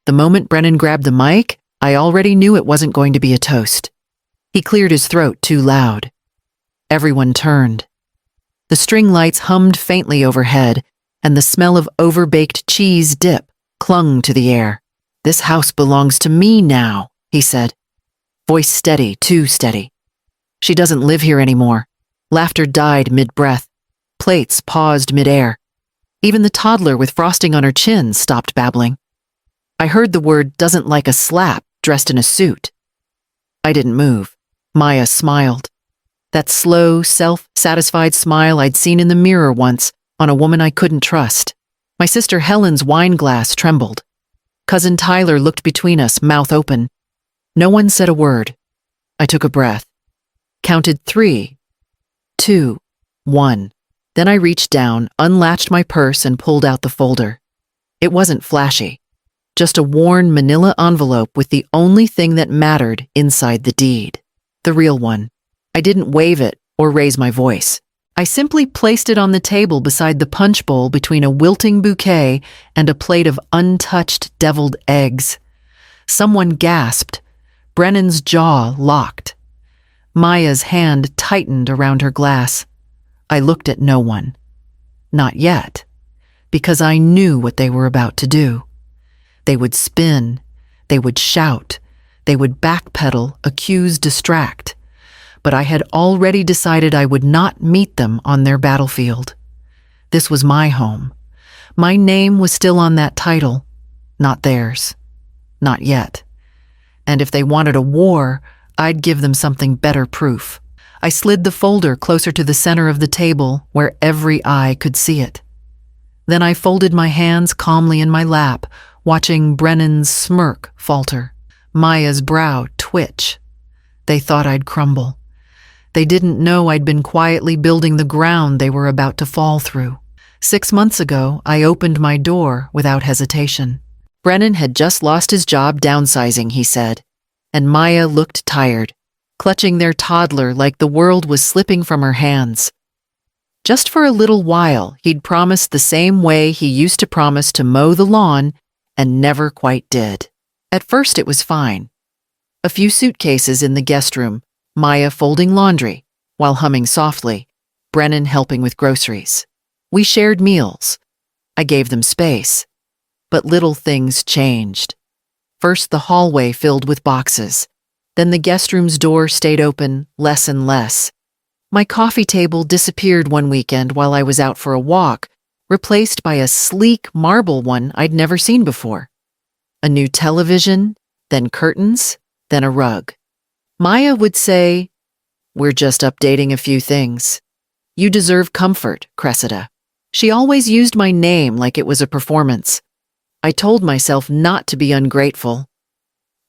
The moment Brennan grabbed the mic, I already knew it wasn't going to be a toast. He cleared his throat too loud. Everyone turned. The string lights hummed faintly overhead, and the smell of overbaked cheese dip clung to the air. "This house belongs to me now," he said. Voice steady, too steady. "She doesn't live here anymore." Laughter died mid-breath. Plates paused mid-air. Even the toddler with frosting on her chin stopped babbling. I heard the word "doesn't like a slap" dressed in a suit. I didn't move. Maya smiled. That slow, self-satisfied smile I'd seen in the mirror once on a woman I couldn't trust. My sister Helen's wine glass trembled. Cousin Tyler looked between us, mouth open. No one said a word. I took a breath. Counted 3, 2, 1. Then I reached down, unlatched my purse, and pulled out the folder. It wasn't flashy. Just a worn manila envelope with the only thing that mattered inside the deed. The real one. I didn't wave it or raise my voice. I simply placed it on the table beside the punch bowl between a wilting bouquet and a plate of untouched deviled eggs. Someone gasped. Brennan's jaw locked. Maya's hand tightened around her glass. I looked at no one. Not yet. Because I knew what they were about to do. They would spin. They would shout. They would backpedal, accuse, distract. But I had already decided I would not meet them on their battlefield. This was my home. My name was still on that title, not theirs. Not yet. And if they wanted a war, I'd give them something better proof. I slid the folder closer to the center of the table where every eye could see it. Then I folded my hands calmly in my lap, watching Brennan's smirk falter, Maya's brow twitch. They thought I'd crumble. They didn't know I'd been quietly building the ground they were about to fall through. 6 months ago, I opened my door without hesitation. Brennan had just lost his job downsizing, he said, and Maya looked tired, clutching their toddler like the world was slipping from her hands. Just for a little while, he'd promised the same way he used to promise to mow the lawn and never quite did. At first, it was fine. A few suitcases in the guest room, Maya folding laundry, while humming softly, Brennan helping with groceries. We shared meals. I gave them space. But little things changed. First, the hallway filled with boxes. Then the guest room's door stayed open less and less. My coffee table disappeared one weekend while I was out for a walk, replaced by a sleek marble one I'd never seen before. A new television, then curtains, then a rug. Maya would say, "We're just updating a few things. You deserve comfort, Cressida." She always used my name like it was a performance. I told myself not to be ungrateful.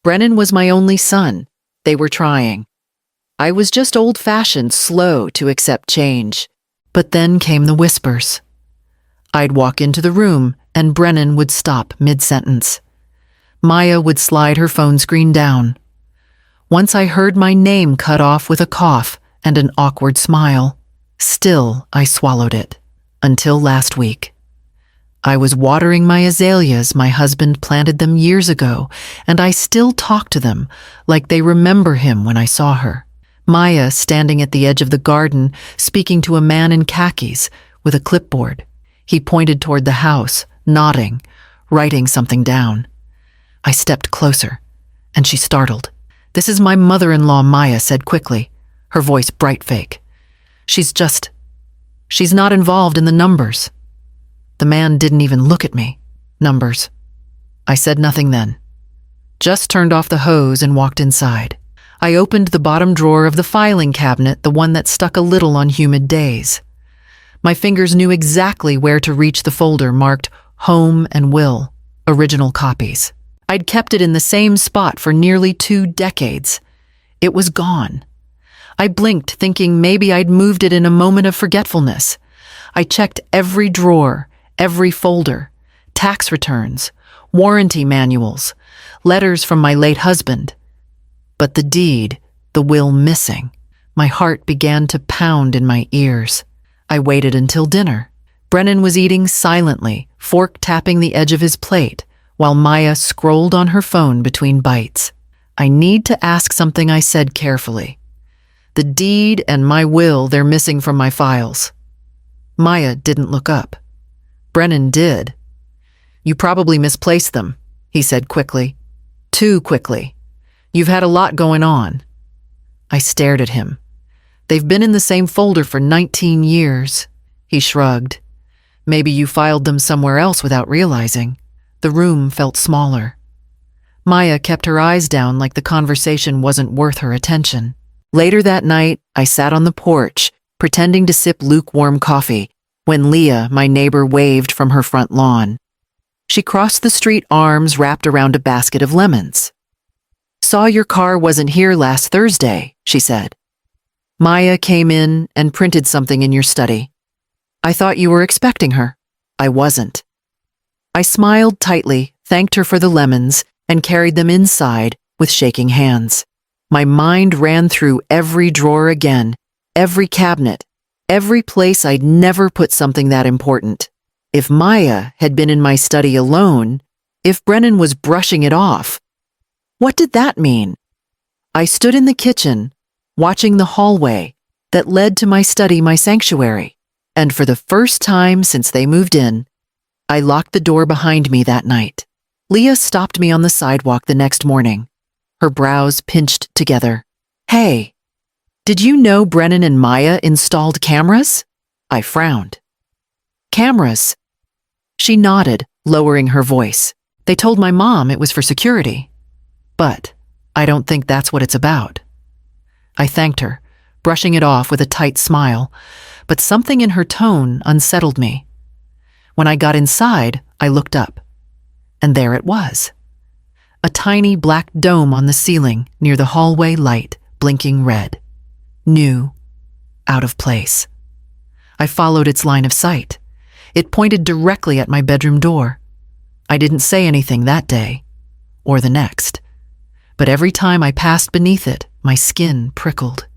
Brennan was my only son. They were trying. I was just old-fashioned, slow to accept change. But then came the whispers. I'd walk into the room, and Brennan would stop mid-sentence. Maya would slide her phone screen down. Once I heard my name cut off with a cough and an awkward smile. Still, I swallowed it. Until last week. I was watering my azaleas. My husband planted them years ago, and I still talk to them like they remember him when I saw her. Maya standing at the edge of the garden, speaking to a man in khakis with a clipboard. He pointed toward the house, nodding, writing something down. I stepped closer, and she startled. "This is my mother-in-law," Maya said quickly, her voice bright fake. She's not involved in the numbers." The man didn't even look at me. Numbers. I said nothing then. Just turned off the hose and walked inside. I opened the bottom drawer of the filing cabinet, the one that stuck a little on humid days. My fingers knew exactly where to reach the folder marked Home and Will, original copies. I'd kept it in the same spot for nearly 2 decades. It was gone. I blinked, thinking maybe I'd moved it in a moment of forgetfulness. I checked every drawer, every folder, tax returns, warranty manuals, letters from my late husband. But the deed, the will missing. My heart began to pound in my ears. I waited until dinner. Brennan was eating silently, fork tapping the edge of his plate, while Maya scrolled on her phone between bites. I need to ask something, I said carefully. The deed and my will, they're missing from my files. Maya didn't look up. Brennan did. You probably misplaced them, he said quickly. Too quickly. You've had a lot going on. I stared at him. They've been in the same folder for 19 years. He shrugged. Maybe you filed them somewhere else without realizing. The room felt smaller. Maya kept her eyes down like the conversation wasn't worth her attention. Later that night, I sat on the porch, pretending to sip lukewarm coffee, when Leah, my neighbor, waved from her front lawn. She crossed the street, arms wrapped around a basket of lemons. Saw your car wasn't here last Thursday, she said. Maya came in and printed something in your study. I thought you were expecting her. I wasn't. I smiled tightly, thanked her for the lemons, and carried them inside with shaking hands. My mind ran through every drawer again, every cabinet, every place I'd never put something that important. If Maya had been in my study alone, if Brennan was brushing it off, what did that mean? I stood in the kitchen, watching the hallway that led to my study, my sanctuary, and for the first time since they moved in, I locked the door behind me that night. Leah stopped me on the sidewalk the next morning, her brows pinched together. Hey, did you know Brennan and Maya installed cameras? I frowned. Cameras? She nodded, lowering her voice. They told my mom it was for security. But I don't think that's what it's about. I thanked her, brushing it off with a tight smile, but something in her tone unsettled me. When I got inside, I looked up, and there it was. A tiny black dome on the ceiling near the hallway light, blinking red. New, out of place. I followed its line of sight. It pointed directly at my bedroom door. I didn't say anything that day, or the next. But every time I passed beneath it, my skin prickled.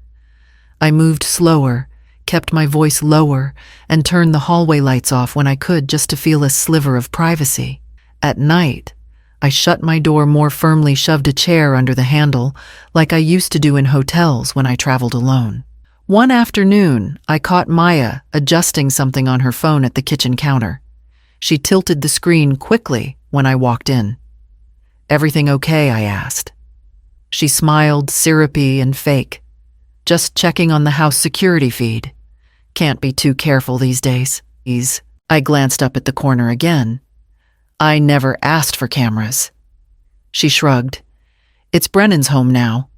I moved slower, kept my voice lower, and turned the hallway lights off when I could just to feel a sliver of privacy. At night, I shut my door more firmly, shoved a chair under the handle, like I used to do in hotels when I traveled alone. One afternoon, I caught Maya adjusting something on her phone at the kitchen counter. She tilted the screen quickly when I walked in. Everything okay? I asked. She smiled, syrupy and fake. Just checking on the house security feed. Can't be too careful these days. I glanced up at the corner again. I never asked for cameras. She shrugged. It's Brennan's home now.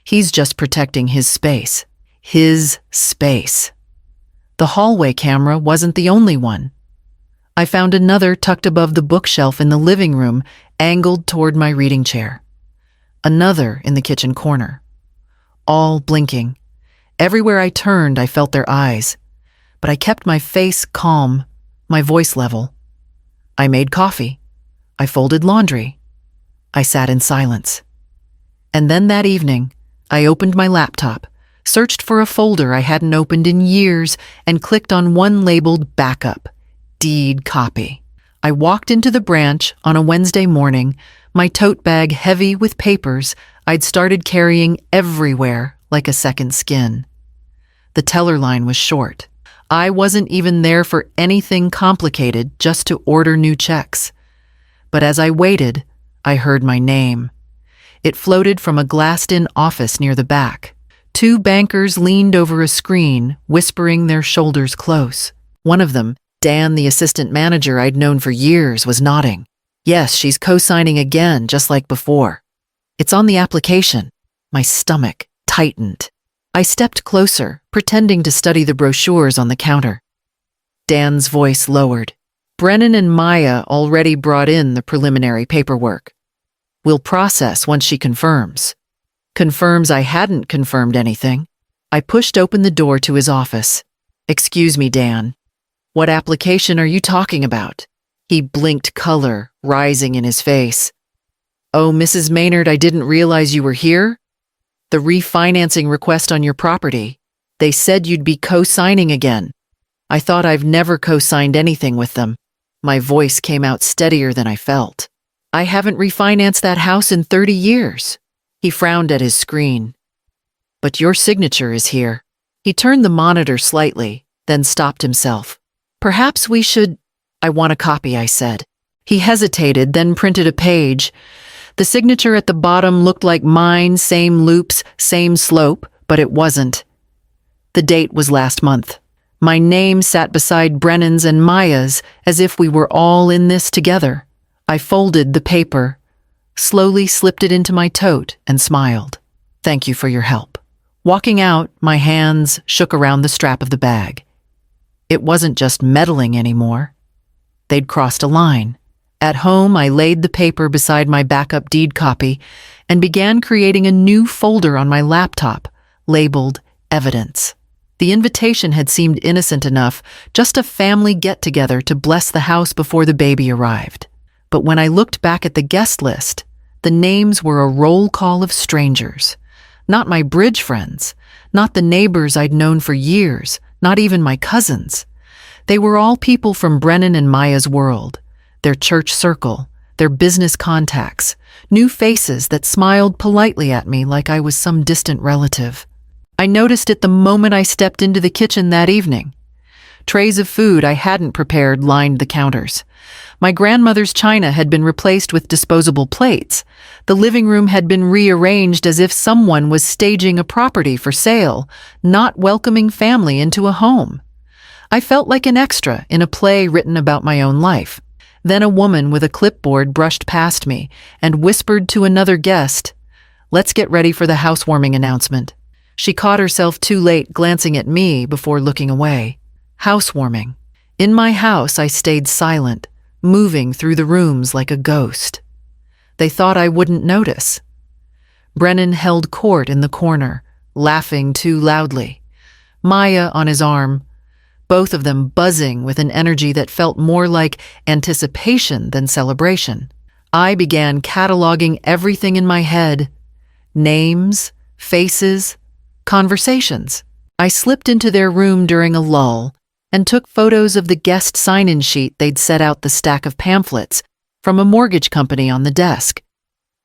He's just protecting his space. His space. The hallway camera wasn't the only one. I found another tucked above the bookshelf in the living room, angled toward my reading chair. Another in the kitchen corner. All blinking. Everywhere I turned, I felt their eyes. But I kept my face calm, my voice level. I made coffee. I folded laundry. I sat in silence. And then that evening, I opened my laptop, searched for a folder I hadn't opened in years, and clicked on one labeled Backup, Deed Copy. I walked into the branch on a Wednesday morning, my tote bag heavy with papers I'd started carrying everywhere like a second skin. The teller line was short. I wasn't even there for anything complicated, just to order new checks. But as I waited, I heard my name. It floated from a glassed-in office near the back. Two bankers leaned over a screen, whispering, their shoulders close. One of them, Dan, the assistant manager I'd known for years, was nodding. Yes, she's co-signing again, just like before. It's on the application. My stomach tightened. I stepped closer, pretending to study the brochures on the counter. Dan's voice lowered. Brennan and Maya already brought in the preliminary paperwork. We'll process once she confirms. Confirms I hadn't confirmed anything. I pushed open the door to his office. Excuse me, Dan. What application are you talking about? He blinked, color rising in his face. Oh, Mrs. Maynard, I didn't realize you were here. The refinancing request on your property. They said you'd be co-signing again. I thought I've never co-signed anything with them. My voice came out steadier than I felt. I haven't refinanced that house in 30 years. He frowned at his screen. But your signature is here. He turned the monitor slightly, then stopped himself. Perhaps we should— I want a copy, I said. He hesitated, then printed a page. The signature at the bottom looked like mine, same loops, same slope, but it wasn't. The date was last month. My name sat beside Brennan's and Maya's, as if we were all in this together. I folded the paper, slowly slipped it into my tote, and smiled. Thank you for your help. Walking out, my hands shook around the strap of the bag. It wasn't just meddling anymore. They'd crossed a line. At home, I laid the paper beside my backup deed copy and began creating a new folder on my laptop, labeled Evidence. The invitation had seemed innocent enough, just a family get-together to bless the house before the baby arrived. But when I looked back at the guest list, the names were a roll call of strangers. Not my bridge friends, not the neighbors I'd known for years, not even my cousins. They were all people from Brennan and Maya's world, their church circle, their business contacts, new faces that smiled politely at me like I was some distant relative. I noticed it the moment I stepped into the kitchen that evening. Trays of food I hadn't prepared lined the counters. My grandmother's china had been replaced with disposable plates. The living room had been rearranged as if someone was staging a property for sale, not welcoming family into a home. I felt like an extra in a play written about my own life. Then a woman with a clipboard brushed past me and whispered to another guest, "Let's get ready for the housewarming announcement." She caught herself too late glancing at me before looking away. Housewarming. In my house, I stayed silent, moving through the rooms like a ghost. They thought I wouldn't notice. Brennan held court in the corner, laughing too loudly. Maya on his arm, both of them buzzing with an energy that felt more like anticipation than celebration. I began cataloging everything in my head. Names, faces, conversations. I slipped into their room during a lull and took photos of the guest sign-in sheet they'd set out the stack of pamphlets from a mortgage company on the desk.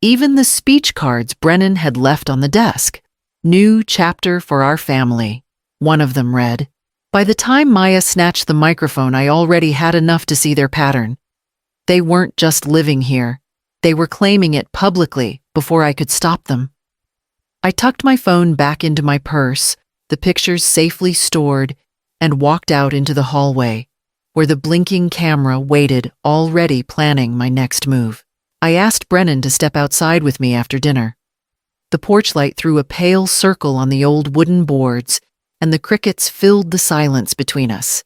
Even the speech cards Brennan had left on the desk. "New chapter for our family," one of them read. By the time Maya snatched the microphone, I already had enough to see their pattern. They weren't just living here. They were claiming it publicly before I could stop them. I tucked my phone back into my purse, the pictures safely stored, and walked out into the hallway, where the blinking camera waited, already planning my next move. I asked Brennan to step outside with me after dinner. The porch light threw a pale circle on the old wooden boards, and the crickets filled the silence between us.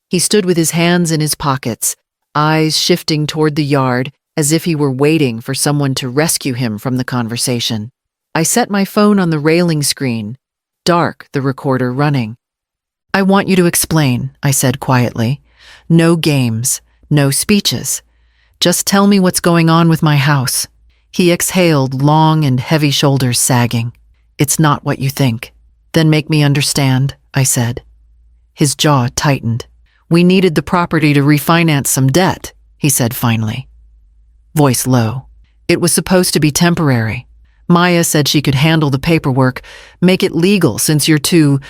He stood with his hands in his pockets, eyes shifting toward the yard, as if he were waiting for someone to rescue him from the conversation. I set my phone on the railing screen, dark, the recorder running. "I want you to explain," I said quietly. "No games, no speeches. Just tell me what's going on with my house." He exhaled, long and heavy shoulders sagging. "It's not what you think." "Then make me understand," I said. His jaw tightened. "We needed the property to refinance some debt," he said finally. Voice low. "It was supposed to be temporary. Maya said she could handle the paperwork, make it legal since you're too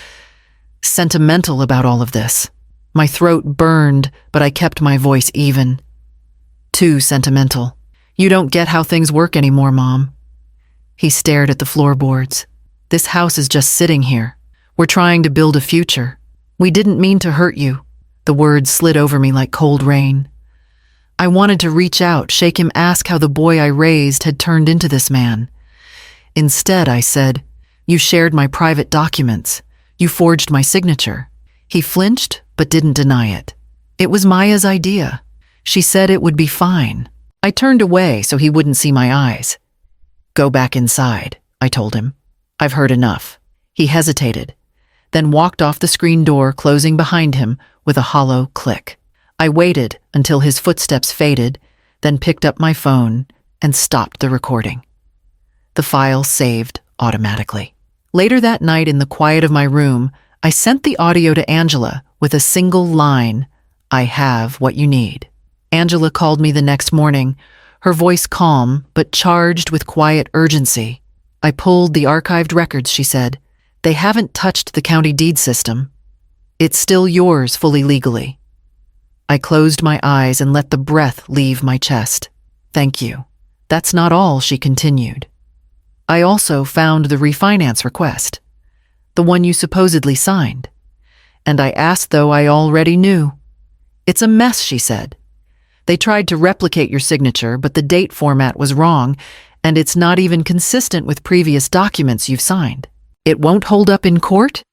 sentimental about all of this." My throat burned, but I kept my voice even. "Too sentimental. You don't get how things work anymore, Mom." He stared at the floorboards. "This house is just sitting here. We're trying to build a future. We didn't mean to hurt you." The words slid over me like cold rain. I wanted to reach out, shake him, ask how the boy I raised had turned into this man. Instead, I said, "You shared my private documents. You forged my signature." He flinched, but didn't deny it. "It was Maya's idea. She said it would be fine." I turned away so he wouldn't see my eyes. "Go back inside," I told him. "I've heard enough." He hesitated, then walked off the screen door, closing behind him with a hollow click. I waited until his footsteps faded, then picked up my phone and stopped the recording. The file saved automatically. Later that night, in the quiet of my room, I sent the audio to Angela with a single line, "I have what you need." Angela called me the next morning, her voice calm but charged with quiet urgency. "I pulled the archived records," she said. "They haven't touched the county deed system. It's still yours fully legally." I closed my eyes and let the breath leave my chest. "Thank you. That's not all," she continued. "I also found the refinance request, the one you supposedly signed. And I asked though I already knew. It's a mess," she said. "They tried to replicate your signature, but the date format was wrong, and it's not even consistent with previous documents you've signed. It won't hold up in court?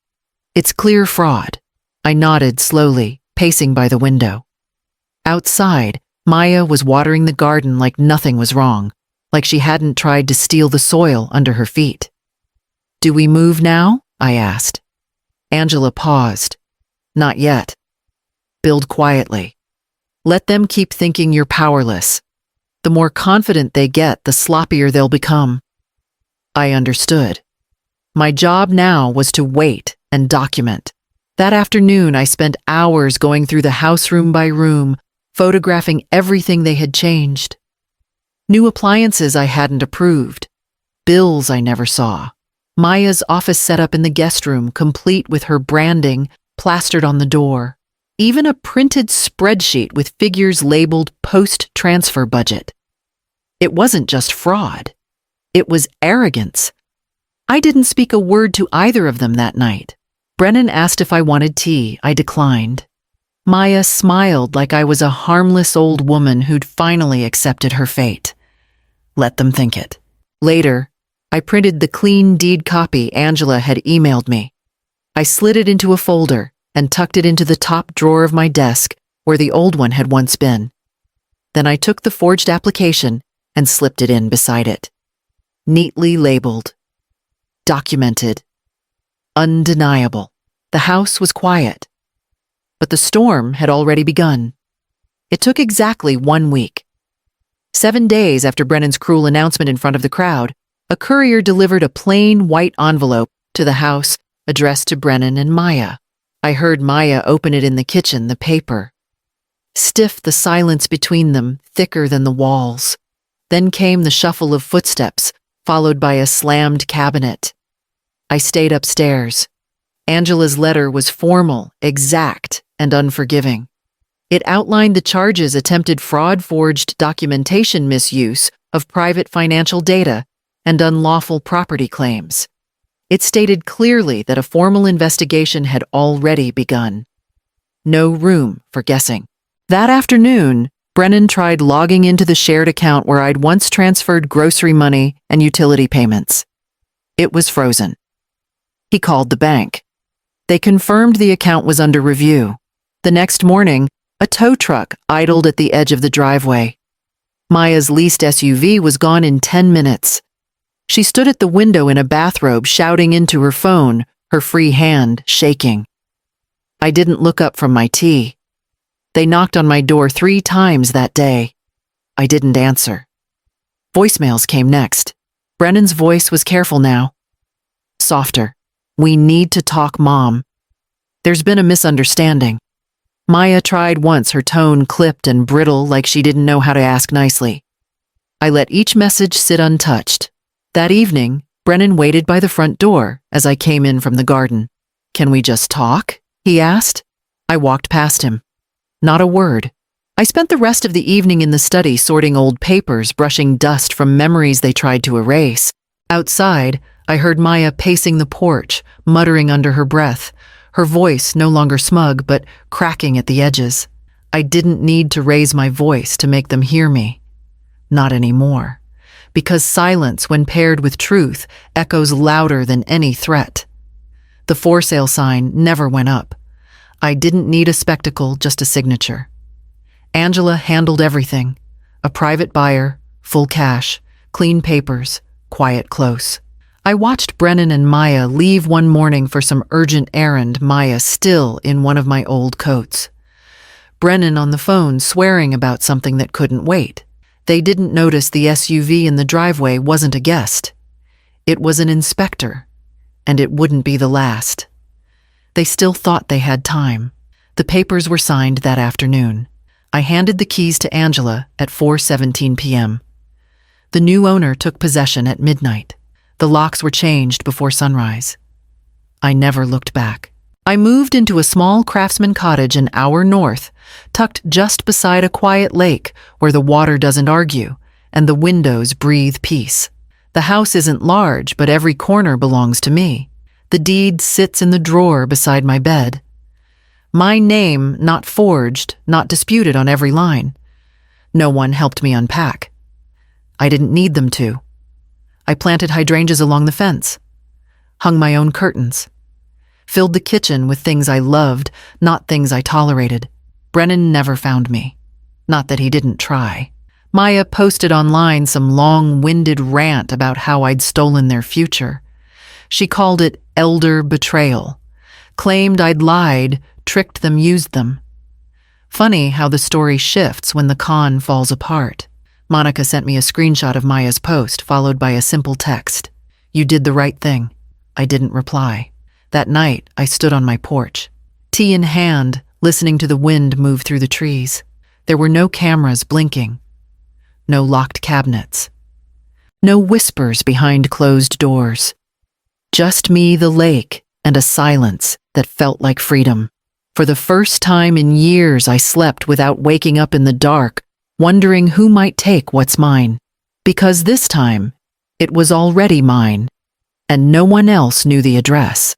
It's clear fraud." I nodded slowly, pacing by the window. Outside, Maya was watering the garden like nothing was wrong, like she hadn't tried to steal the soil under her feet. "Do we move now?" I asked. Angela paused. "Not yet. Build quietly. Let them keep thinking you're powerless. The more confident they get, the sloppier they'll become." I understood. My job now was to wait and document. That afternoon, I spent hours going through the house room by room, photographing everything they had changed. New appliances I hadn't approved, bills I never saw, Maya's office setup in the guest room, complete with her branding plastered on the door, even a printed spreadsheet with figures labeled post-transfer budget. It wasn't just fraud. It was arrogance. I didn't speak a word to either of them that night. Brennan asked if I wanted tea. I declined. Maya smiled like I was a harmless old woman who'd finally accepted her fate. Let them think it. Later, I printed the clean deed copy Angela had emailed me. I slid it into a folder and tucked it into the top drawer of my desk where the old one had once been. Then I took the forged application and slipped it in beside it. Neatly labeled. Documented. Undeniable. The house was quiet. But the storm had already begun. It took exactly 1 week. 7 days after Brennan's cruel announcement in front of the crowd, a courier delivered a plain white envelope to the house addressed to Brennan and Maya. I heard Maya open it in the kitchen, the paper. Stiff, the silence between them, thicker than the walls. Then came the shuffle of footsteps, followed by a slammed cabinet. I stayed upstairs. Angela's letter was formal, exact, and unforgiving. It outlined the charges: attempted fraud, forged documentation, misuse of private financial data, and unlawful property claims. It stated clearly that a formal investigation had already begun. No room for guessing. That afternoon, Brennan tried logging into the shared account where I'd once transferred grocery money and utility payments. It was frozen. He called the bank. They confirmed the account was under review. The next morning, a tow truck idled at the edge of the driveway. Maya's leased SUV was gone in 10 minutes. She stood at the window in a bathrobe, shouting into her phone, her free hand shaking. I didn't look up from my tea. They knocked on my door 3 times that day. I didn't answer. Voicemails came next. Brennan's voice was careful now. Softer. "We need to talk, Mom. There's been a misunderstanding." Maya tried once, her tone clipped and brittle like she didn't know how to ask nicely. I let each message sit untouched. That evening, Brennan waited by the front door as I came in from the garden. "Can we just talk?" he asked. I walked past him. Not a word. I spent the rest of the evening in the study sorting old papers, brushing dust from memories they tried to erase. Outside, I heard Maya pacing the porch, muttering under her breath, her voice no longer smug but cracking at the edges. I didn't need to raise my voice to make them hear me. Not anymore. Because silence, when paired with truth, echoes louder than any threat. The for sale sign never went up. I didn't need a spectacle, just a signature. Angela handled everything. A private buyer, full cash, clean papers, quiet close. I watched Brennan and Maya leave one morning for some urgent errand, Maya still in one of my old coats. Brennan on the phone swearing about something that couldn't wait. They didn't notice the SUV in the driveway wasn't a guest. It was an inspector, and it wouldn't be the last. They still thought they had time. The papers were signed that afternoon. I handed the keys to Angela at 4:17 p.m. The new owner took possession at midnight. The locks were changed before sunrise. I never looked back. I moved into a small craftsman cottage an hour north, tucked just beside a quiet lake where the water doesn't argue and the windows breathe peace. The house isn't large, but every corner belongs to me. The deed sits in the drawer beside my bed. My name not forged, not disputed on every line. No one helped me unpack. I didn't need them to. I planted hydrangeas along the fence, hung my own curtains, filled the kitchen with things I loved, not things I tolerated. Brennan never found me. Not that he didn't try. Maya posted online some long-winded rant about how I'd stolen their future. She called it elder betrayal, claimed I'd lied, tricked them, used them. Funny how the story shifts when the con falls apart. Monica sent me a screenshot of Maya's post, followed by a simple text. "You did the right thing." I didn't reply. That night, I stood on my porch, tea in hand, listening to the wind move through the trees. There were no cameras blinking, no locked cabinets, no whispers behind closed doors. Just me, the lake, and a silence that felt like freedom. For the first time in years, I slept without waking up in the dark, wondering who might take what's mine. Because this time, it was already mine, and no one else knew the address.